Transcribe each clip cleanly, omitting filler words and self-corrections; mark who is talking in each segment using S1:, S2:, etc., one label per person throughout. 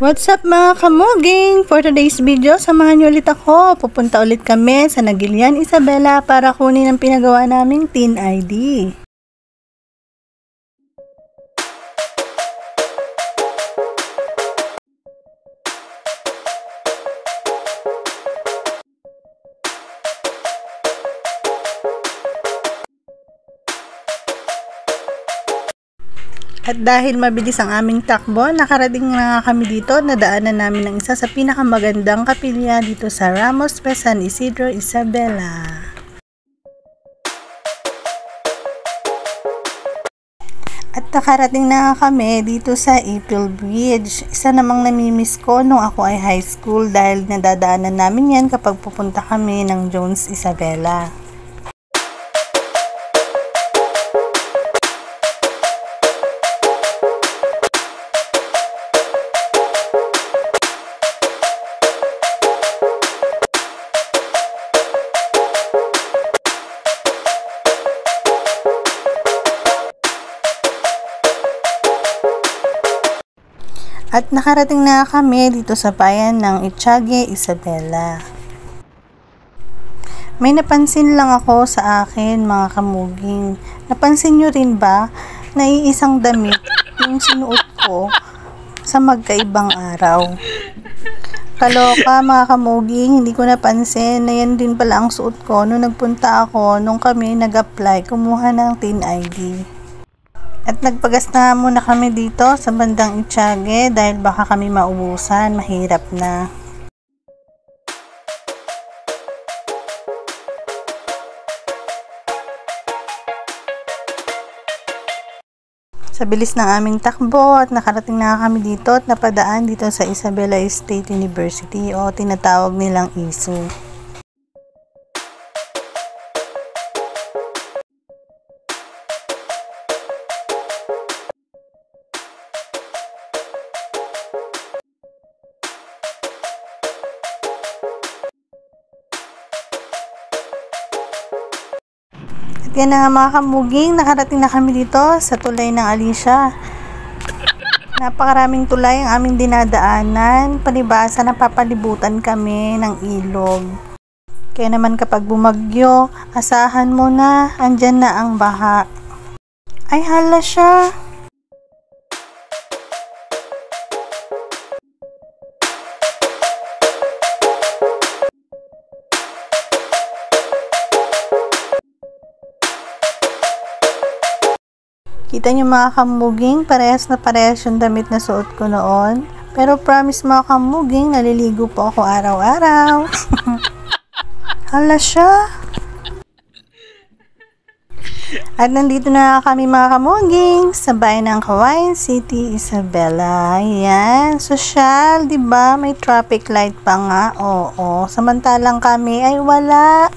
S1: What's up mga kamuging? For today's video, samahan niyo ulit ako. Pupunta ulit kami sa Nagilian, Isabela para kunin ang pinagawa naming Teen ID. At dahil mabilis ang aming takbo, nakarating na nga kami dito. Nadaanan namin ang isa sa pinakamagandang kapilya dito sa Ramos Pe San Isidro, Isabela. At nakarating na nga kami dito sa April Bridge. Isa namang namimiss ko nung ako ay high school dahil nadadaanan namin yan kapag pupunta kami ng Jones, Isabela. At nakarating na kami dito sa bayan ng Itiague, Isabela. May napansin lang ako sa akin mga kamuging. Napansin nyo rin ba na iisang damit yung sinuot ko sa magkaibang araw? Kaloka mga kamuging, hindi ko napansin na yan din pala ang suot ko nung nagpunta ako nung kami nag-apply kumuha ng Teen ID. At nagpagas na muna kami dito sa bandang Itiague dahil baka kami maubusan, mahirap na. Sa bilis ng aming takbo at nakarating na kami dito at napadaan dito sa Isabela State University o tinatawag nilang ISU. Yan na nga mga kamuging, nakarating na kami dito sa tulay ng Alicia. Napakaraming tulay ang aming dinadaanan, palibasa napapalibutan kami ng ilog. Kaya naman kapag bumagyo, asahan mo na, andyan na ang baha. Ay hala siya! Kita nyo mga kamuging, parehas na parehas yung damit na suot ko noon. Pero promise mga kamuging, naliligo po ako araw-araw. Hala siya! At nandito na kami mga kamuging sa bayan ng Cavite City, Isabela. Ayan, social, diba? May traffic light pa nga. Oo, samantalang kami ay wala.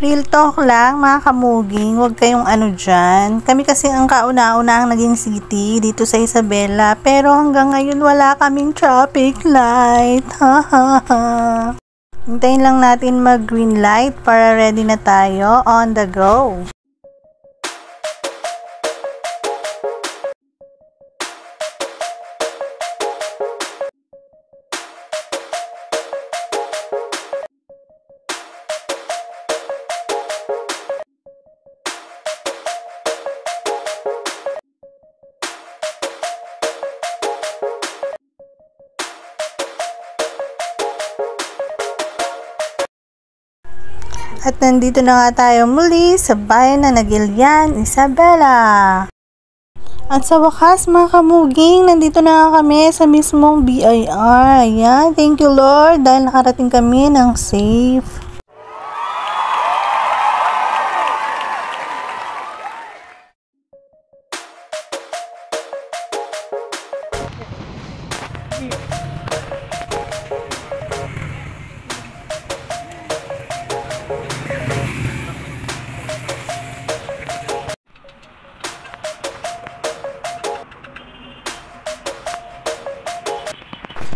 S1: Real talk lang mga kamuging, huwag kayong ano dyan. Kami kasi ang kauna-una ang naging city dito sa Isabela, pero hanggang ngayon wala kaming traffic light. Hintayin lang natin mag green light para ready na tayo on the go. At nandito na nga tayo muli sa bayan ng Nagilian, Isabela. At sa wakas mga kamuging, nandito na nga kami sa mismong BIR. Ayan, thank you Lord dahil nakarating kami ng safe.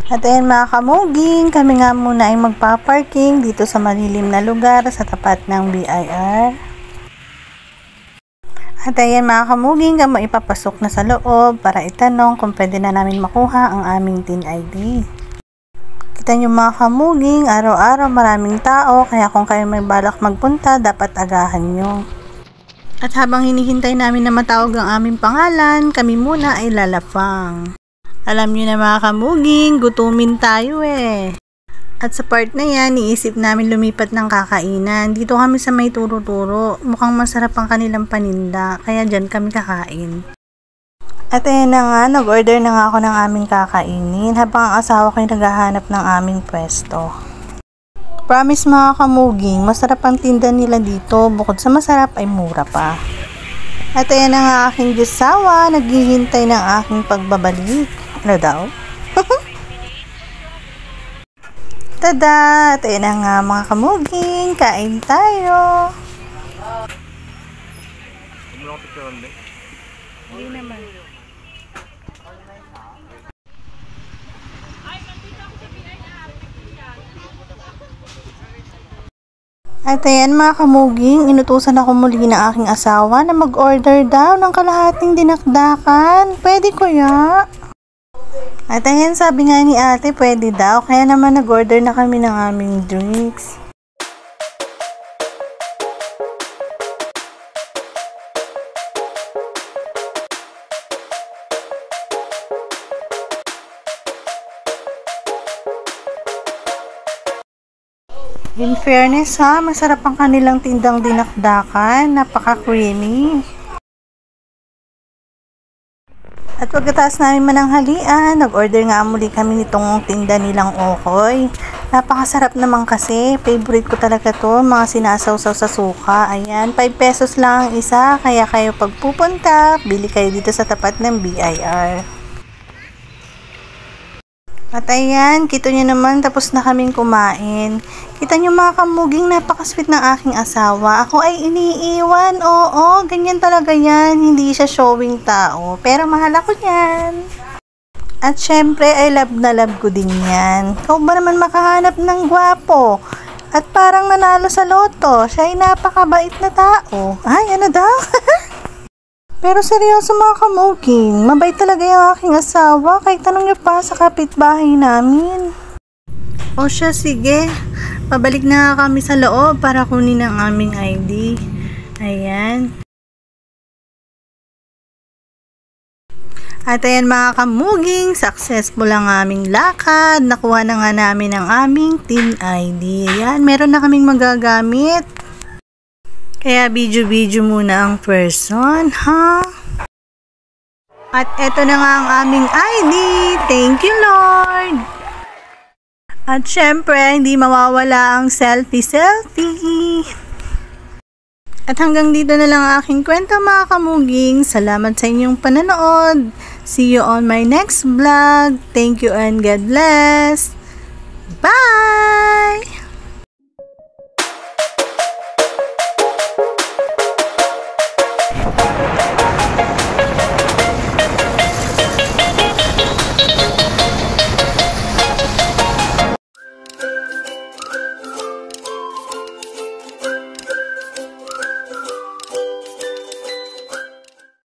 S1: At ayan mga kamuging, kami nga muna ay magpa-parking dito sa malilim na lugar sa tapat ng BIR. At ayan mga kamuging, kamo ipapasok na sa loob para itanong kung pwede na namin makuha ang aming TIN ID. Kita nyo mga kamuging, araw-araw maraming tao, kaya kung kayo may balak magpunta, dapat agahan nyo. At habang hinihintay namin na matawag ang aming pangalan, kami muna ay lalapang. Alam nyo na mga kamuging, gutumin tayo eh. At sa part na yan, iisip namin lumipat ng kakainan. Dito kami sa may turo-turo. Mukhang masarap ang kanilang paninda, kaya dyan kami kakain. At ayan na nga, nag-order na nga ako ng aming kakainin habang ang asawa ko'y naghahanap ng aming pwesto. Promise mga kamuging, masarap ang tinda nila dito. Bukod sa masarap ay mura pa. At ayan na nga aking jusawa, naghihintay ng aking pagbabalik. Ano daw? Tada! At ayan na nga mga kamuging, kain tayo! Hindi naman. At ayan mga kamuging, inutusan ako muli ng aking asawa na mag-order daw ng kalahating dinakdakan. Pwede kuya? At ayan, sabi nga ni ate, pwede daw. Kaya naman nag-order na kami ng aming drinks. In fairness ha, masarap ang kanilang tindang dinakdakan. Napaka-creamy. At pagkatapos namin mananghalian, nag-order nga muli kami nitong tinda nilang okoy. Napakasarap naman kasi. Favorite ko talaga to, mga sinasawsaw sa suka. Ayan, 5 pesos lang ang isa. Kaya kayo pagpupunta, bili kayo dito sa tapat ng BIR. At ayan, kita nyo naman, tapos na kaming kumain. Kita nyo mga kamuging, napakasweet ng aking asawa. Ako ay iniiwan, oo, ganyan talaga yan. Hindi siya showing tao, pero mahal ako yan. At syempre, I love na love ko din yan. Ikaw ba naman makahanap ng gwapo? At parang nanalo sa loto, siya ay napakabait na tao. Ay, ano daw? Pero seryoso mga kamuging, mabait talaga yung aking asawa. Kahit tanong niyo pa sa kapitbahay namin. O siya, sige. Pabalik na kami sa loob para kunin ang aming ID. Ayan. At ayan mga kamuging, successful ang aming lakad. Nakuha na nga namin ang aming TIN ID. Ayan, meron na kaming magagamit. Kaya video-video muna ang person, ha? At eto na nga ang aming ID. Thank you, Lord! At syempre, hindi mawawala ang selfie-selfie. At hanggang dito na lang ang aking kwento mga kamuging. Salamat sa inyong pananood. See you on my next vlog. Thank you and God bless. Bye!